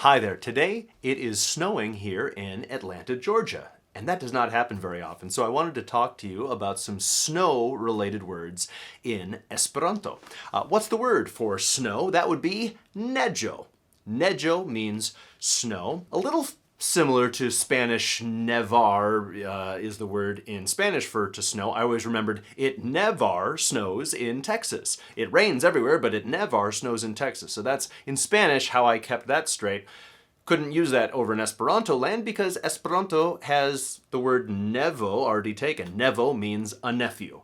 Hi there. Today it is snowing here in Atlanta, Georgia. And that does not happen very often, so I wanted to talk to you about some snow-related words in Esperanto. What's the word for snow? That would be neĝo. Neĝo means snow. A little similar to Spanish nevar is the word in Spanish for to snow. I always remembered it never snows in Texas. It rains everywhere, but it never snows in Texas. So that's in Spanish how I kept that straight. Couldn't use that over in Esperanto land because Esperanto has the word nevo already taken. Nevo means a nephew.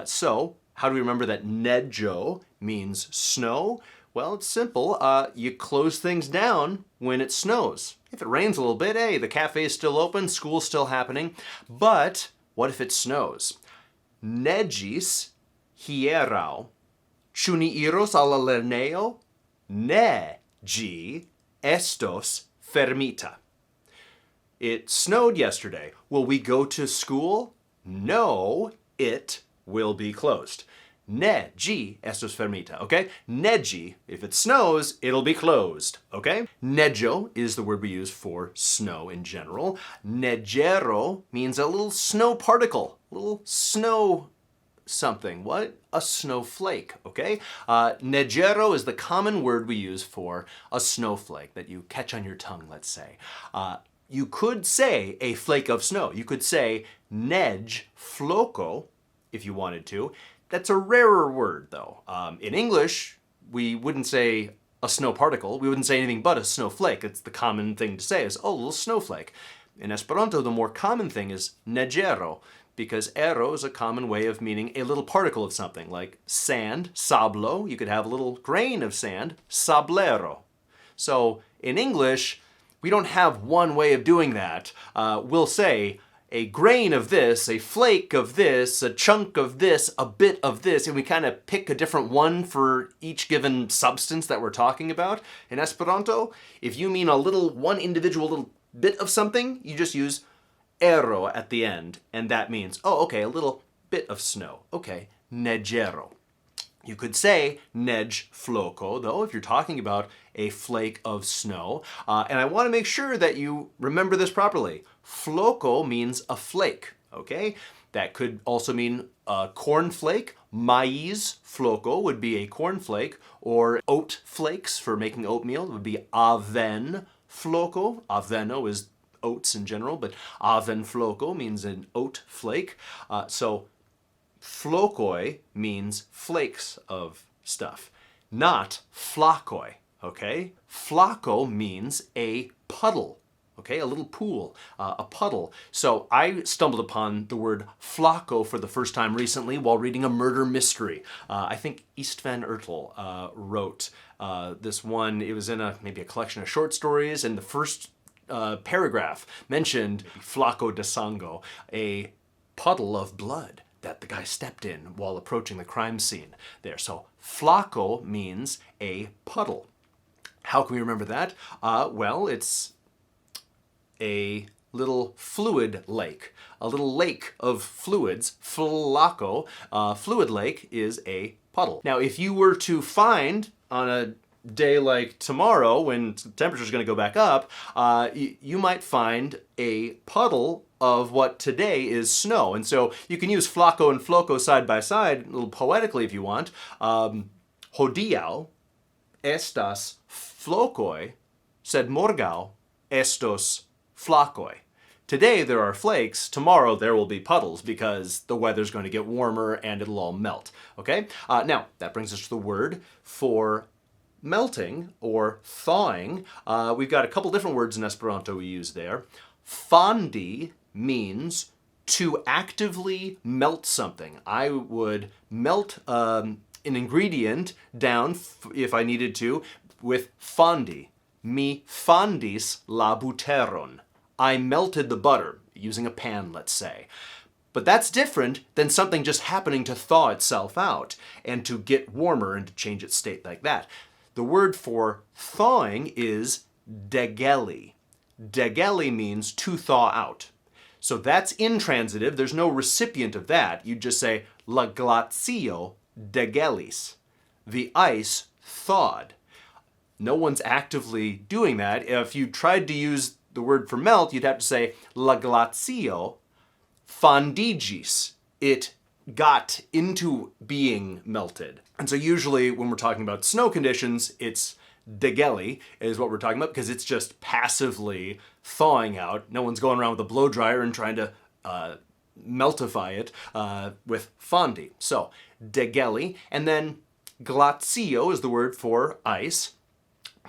So how do we remember that neĝo means snow? Well, it's simple. You close things down when it snows. If it rains a little bit, hey, the cafe's still open, school's still happening. But what if it snows? Neĝis hieraŭ. Ĉu ni iros al la lernejo? Ne, ĝi estos fermita. It snowed yesterday. Will we go to school? No, it will be closed. Ne, ĝi estos fermita, okay? Neĝi, if it snows, it'll be closed, okay? Neĝo is the word we use for snow in general. Neĝero means a little snow particle, a little snow something. What? A snowflake, okay? Neĝero is the common word we use for a snowflake that you catch on your tongue, let's say. You could say a flake of snow. You could say neĝfloko if you wanted to. That's a rarer word, though. In English, we wouldn't say a snow particle. We wouldn't say anything but a snowflake. It's the common thing to say is, oh, a little snowflake. In Esperanto, the more common thing is neĝero, because ero is a common way of meaning a little particle of something, like sand, sablo. You could have a little grain of sand, sablero. So in English, we don't have one way of doing that. We'll say a grain of this, a flake of this, a chunk of this, a bit of this, and we kind of pick a different one for each given substance that we're talking about. In Esperanto, if you mean a little, one individual little bit of something, you just use ero at the end, and that means, oh, okay, a little bit of snow. Okay, neĝero. You could say neĝfloko, though, if you're talking about a flake of snow. And I want to make sure that you remember this properly. Floko means a flake, okay? That could also mean a cornflake. Maizfloko would be a cornflake, or oat flakes for making oatmeal would be avenfloko. Aveno is oats in general, but avenfloko means an oat flake. So flokoi means flakes of stuff, not flakoi, okay? Flako means a puddle, okay? A little pool, a puddle. So I stumbled upon the word flako for the first time recently while reading a murder mystery. I think Istvan Ertel wrote this one. It was in maybe a collection of short stories, and the first paragraph mentioned flako de sango, a puddle of blood that the guy stepped in while approaching the crime scene there. So flako means a puddle. How can we remember that? Well, it's a little fluid lake, a little lake of fluids. Flako, fluid lake, is a puddle. Now, if you were to find on a day like tomorrow when the temperature's going to go back up, you might find a puddle of what today is snow. And so you can use flako and floko side by side, a little poetically if you want. Hodiaŭ estas flokoj, sed morgaŭ estos flakoj. Today there are flakes, tomorrow there will be puddles because the weather's going to get warmer and it'll all melt. Okay? Now, that brings us to the word for melting or thawing. We've got a couple different words in Esperanto we use there. Fandi means to actively melt something. I would melt an ingredient down, if I needed to, with fandi. Mi fandis la buteron. I melted the butter, using a pan, let's say. But that's different than something just happening to thaw itself out and to get warmer and to change its state like that. The word for thawing is degeli. Degeli means to thaw out. So that's intransitive. There's no recipient of that. You just say, la glacio degelis. The ice thawed. no one's actively doing that. If you tried to use the word for melt, you'd have to say la glacio fandiĝis. It got into being melted. And so usually when we're talking about snow conditions, it's degeli is what we're talking about, because it's just passively thawing out. No one's going around with a blow dryer and trying to meltify it with fandi. So degeli, and then glacio is the word for ice.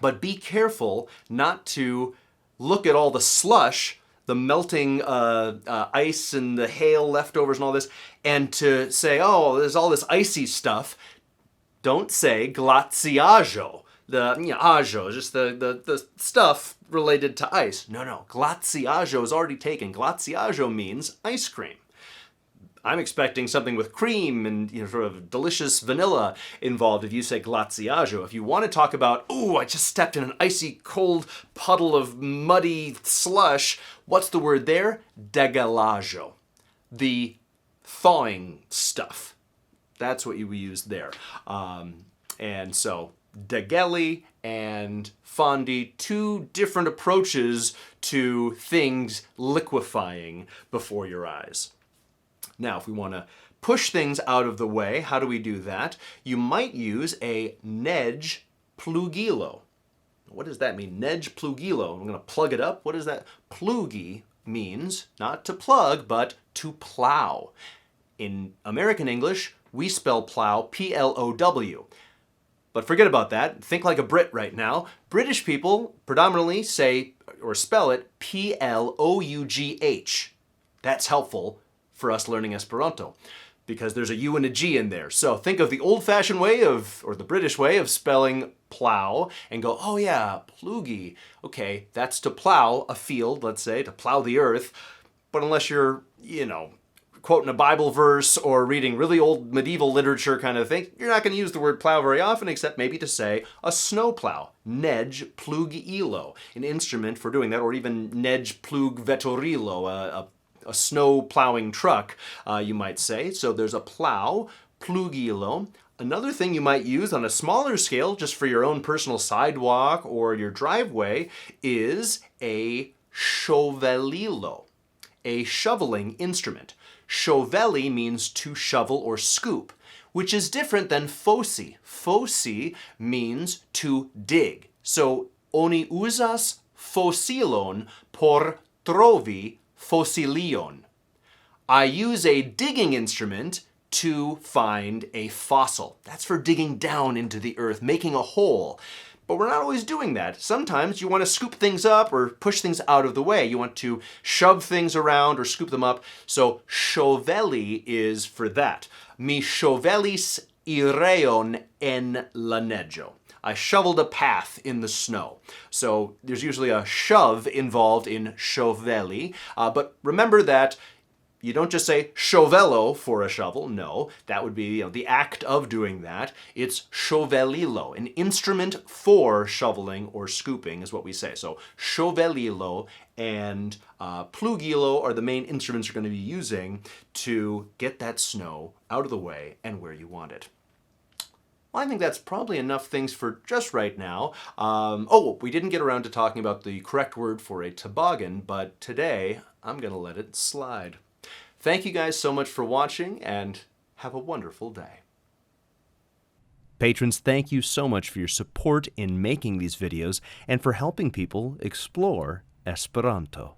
But be careful not to look at all the slush, the melting ice and the hail leftovers and all this, and to say, oh, there's all this icy stuff. Don't say glaciaĵo. The ajo, just the stuff related to ice. No, glaciaĵo is already taken. Glaciaĵo means ice cream. I'm expecting something with cream and sort of delicious vanilla involved if you say glaciaĵo. If you want to talk about, ooh, I just stepped in an icy cold puddle of muddy slush, what's the word there? Degelaĵo. The thawing stuff. That's what you use there. And so degeli and fandi, two different approaches to things liquefying before your eyes. Now, if we want to push things out of the way, how do we do that? You might use a neģplugilo. What does that mean? Neģplugilo. I'm going to plug it up. What is that? Plugi means not to plug, but to plow. In American English, we spell plow P-L-O-W. But forget about that. Think like a Brit right now. British people predominantly say or spell it P-L-O-U-G-H. That's helpful for us learning Esperanto, because there's a U and a G in there. So think of the old-fashioned way or the British way of spelling plow and go, oh yeah, plugi. Okay, that's to plow a field, let's say, to plow the earth. But unless you're, quoting a Bible verse or reading really old medieval literature kind of thing, you're not going to use the word plow very often, except maybe to say a snowplow, neġplugilo, an instrument for doing that, or even neġplugveturilo, a snow plowing truck, you might say. So there's a plow, plugilo. Another thing you might use on a smaller scale, just for your own personal sidewalk or your driveway, is a ŝovelilo, a shoveling instrument. Ŝoveli means to shovel or scoop, which is different than fosi. Fosi means to dig. So oni uzas fosilon por trovi fosilion. I use a digging instrument to find a fossil. That's for digging down into the earth, making a hole. But we're not always doing that. Sometimes you want to scoop things up or push things out of the way. You want to shove things around or scoop them up. So ŝoveli is for that. Mi ŝovelis ireon en la neĝo. I shoveled a path in the snow. So there's usually a shove involved in ŝoveli. But remember that you don't just say ŝovelo for a shovel. No, that would be the act of doing that. It's ŝovelilo, an instrument for shoveling or scooping is what we say. So ŝovelilo and plugilo are the main instruments you're going to be using to get that snow out of the way and where you want it. Well, I think that's probably enough things for just right now. We didn't get around to talking about the correct word for a toboggan, but today I'm going to let it slide. Thank you guys so much for watching, and have a wonderful day. Patrons, thank you so much for your support in making these videos and for helping people explore Esperanto.